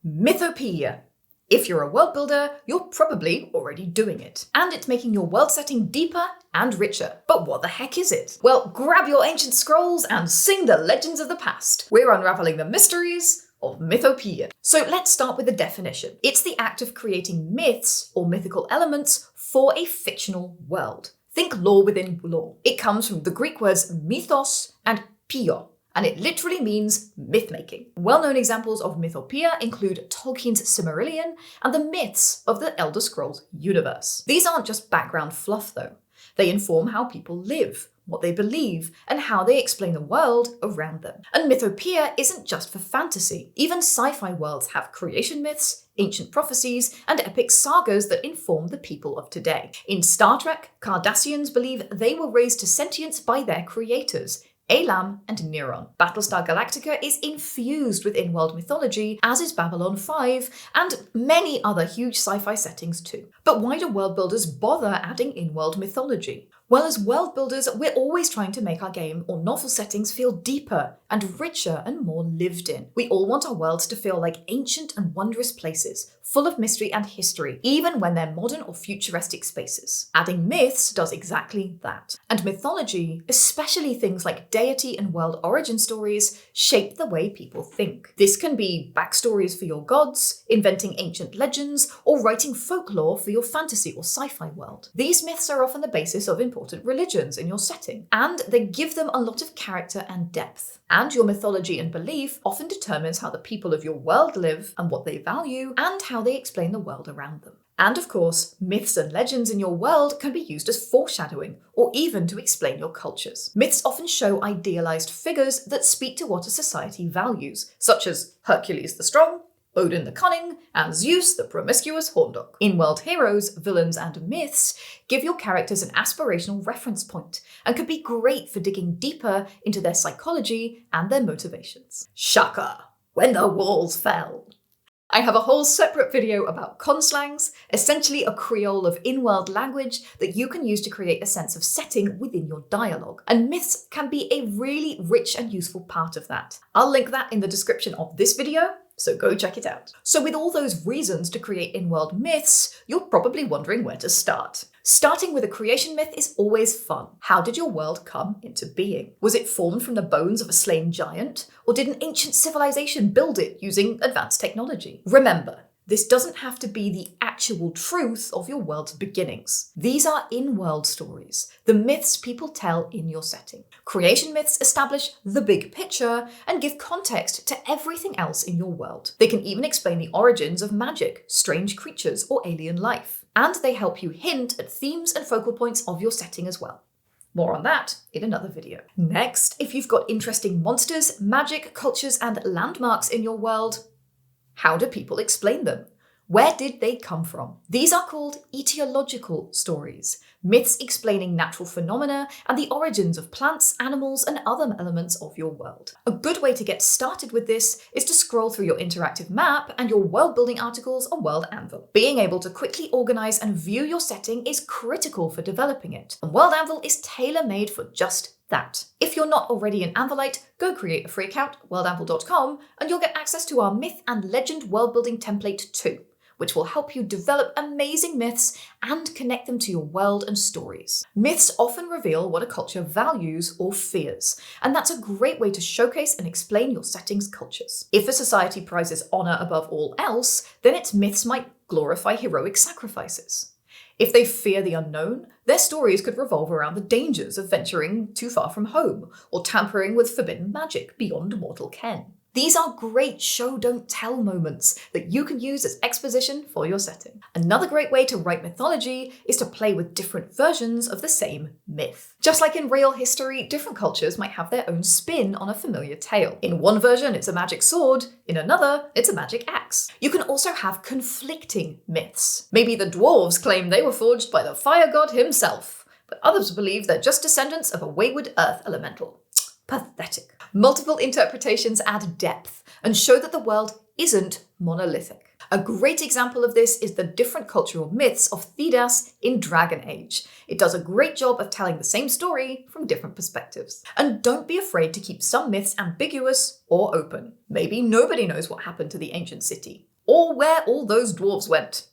Mythopoeia. If you're a world builder, you're probably already doing it. And it's making your world setting deeper and richer. But what the heck is it? Well, grab your ancient scrolls and sing the legends of the past. We're unraveling the mysteries of Mythopoeia. So let's start with the definition. It's the act of creating myths or mythical elements for a fictional world. Think lore within lore. It comes from the Greek words mythos and pio, and it literally means myth-making. Well-known examples of Mythopoeia include Tolkien's Silmarillion and the myths of the Elder Scrolls universe. These aren't just background fluff though. They inform how people live, what they believe, and how they explain the world around them. And Mythopoeia isn't just for fantasy. Even sci-fi worlds have creation myths, ancient prophecies, and epic sagas that inform the people of today. In Star Trek, Cardassians believe they were raised to sentience by their creators, Elam and Neron. Battlestar Galactica is infused with in-world mythology, as is Babylon 5, and many other huge sci-fi settings too. But why do world builders bother adding in-world mythology? Well, as world builders, we're always trying to make our game or novel settings feel deeper and richer and more lived in. We all want our worlds to feel like ancient and wondrous places, full of mystery and history, even when they're modern or futuristic spaces. Adding myths does exactly that. And mythology, especially things like deity and world origin stories, shape the way people think. This can be backstories for your gods, inventing ancient legends, or writing folklore for your fantasy or sci-fi world. These myths are often the basis of important religions in your setting, and they give them a lot of character and depth. And your mythology and belief often determines how the people of your world live and what they value, and how they explain the world around them. And of course, myths and legends in your world can be used as foreshadowing, or even to explain your cultures. Myths often show idealized figures that speak to what a society values, such as Hercules the Strong, Odin the Cunning, and Zeus the Promiscuous Horndog. In-world heroes, villains, and myths give your characters an aspirational reference point, and can be great for digging deeper into their psychology and their motivations. Shaka! When the walls fell. I have a whole separate video about conslangs, essentially a creole of in-world language that you can use to create a sense of setting within your dialogue. And myths can be a really rich and useful part of that. I'll link that in the description of this video, so go check it out. So with all those reasons to create in-world myths, you're probably wondering where to start. Starting with a creation myth is always fun. How did your world come into being? Was it formed from the bones of a slain giant? Or did an ancient civilization build it using advanced technology? Remember, this doesn't have to be the actual truth of your world's beginnings. These are in-world stories, the myths people tell in your setting. Creation myths establish the big picture and give context to everything else in your world. They can even explain the origins of magic, strange creatures, or alien life. And they help you hint at themes and focal points of your setting as well. More on that in another video. Next, if you've got interesting monsters, magic, cultures, and landmarks in your world, how do people explain them? Where did they come from? These are called etiological stories, myths explaining natural phenomena and the origins of plants, animals, and other elements of your world. A good way to get started with this is to scroll through your interactive map and your world building articles on World Anvil. Being able to quickly organize and view your setting is critical for developing it, and World Anvil is tailor-made for just that. If you're not already an Anvilite, go create a free account at worldanvil.com and you'll get access to our myth and legend world building template too, which will help you develop amazing myths and connect them to your world and stories. Myths often reveal what a culture values or fears, and that's a great way to showcase and explain your setting's cultures. If a society prizes honor above all else, then its myths might glorify heroic sacrifices. If they fear the unknown, their stories could revolve around the dangers of venturing too far from home, or tampering with forbidden magic beyond mortal ken. These are great show-don't-tell moments that you can use as exposition for your setting. Another great way to write mythology is to play with different versions of the same myth. Just like in real history, different cultures might have their own spin on a familiar tale. In one version, it's a magic sword. In another, it's a magic axe. You can also have conflicting myths. Maybe the dwarves claim they were forged by the fire god himself, but others believe they're just descendants of a wayward earth elemental. Pathetic. Multiple interpretations add depth and show that the world isn't monolithic. A great example of this is the different cultural myths of Thedas in Dragon Age. It does a great job of telling the same story from different perspectives. And don't be afraid to keep some myths ambiguous or open. Maybe nobody knows what happened to the ancient city. or where all those dwarves went.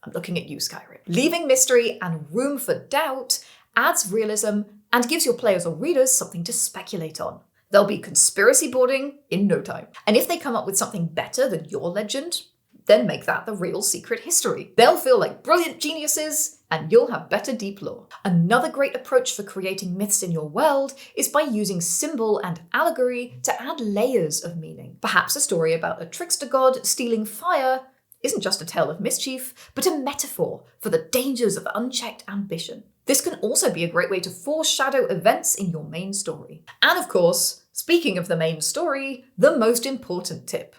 I'm looking at you, Skyrim. Leaving mystery and room for doubt adds realism and gives your players or readers something to speculate on. They'll be conspiracy boarding in no time. And if they come up with something better than your legend, then make that the real secret history. They'll feel like brilliant geniuses, and you'll have better deep lore. Another great approach for creating myths in your world is by using symbol and allegory to add layers of meaning. Perhaps a story about a trickster god stealing fire isn't just a tale of mischief, but a metaphor for the dangers of unchecked ambition. This can also be a great way to foreshadow events in your main story. And of course, speaking of the main story, the most important tip.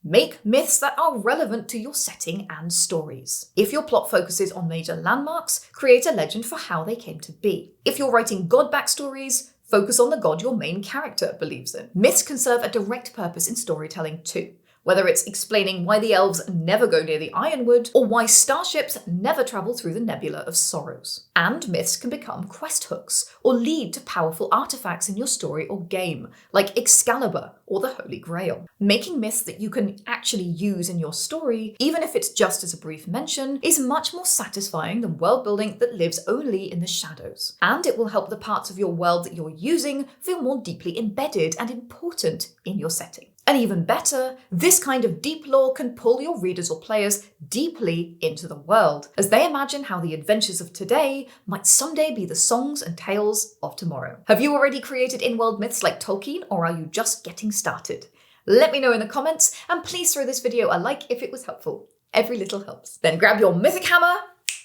Make myths that are relevant to your setting and stories. If your plot focuses on major landmarks, create a legend for how they came to be. If you're writing god backstories, focus on the god your main character believes in. Myths can serve a direct purpose in storytelling too. Whether it's explaining why the elves never go near the Ironwood, or why starships never travel through the Nebula of Sorrows. And myths can become quest hooks, or lead to powerful artifacts in your story or game, like Excalibur or the Holy Grail. Making myths that you can actually use in your story, even if it's just as a brief mention, is much more satisfying than world building that lives only in the shadows. And it will help the parts of your world that you're using feel more deeply embedded and important in your setting. And even better, this kind of deep lore can pull your readers or players deeply into the world, as they imagine how the adventures of today might someday be the songs and tales of tomorrow. Have you already created in-world myths like Tolkien, or are you just getting started? Let me know in the comments, and please throw this video a like if it was helpful. Every little helps. Then grab your mythic hammer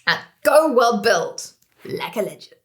and go world build like a legend.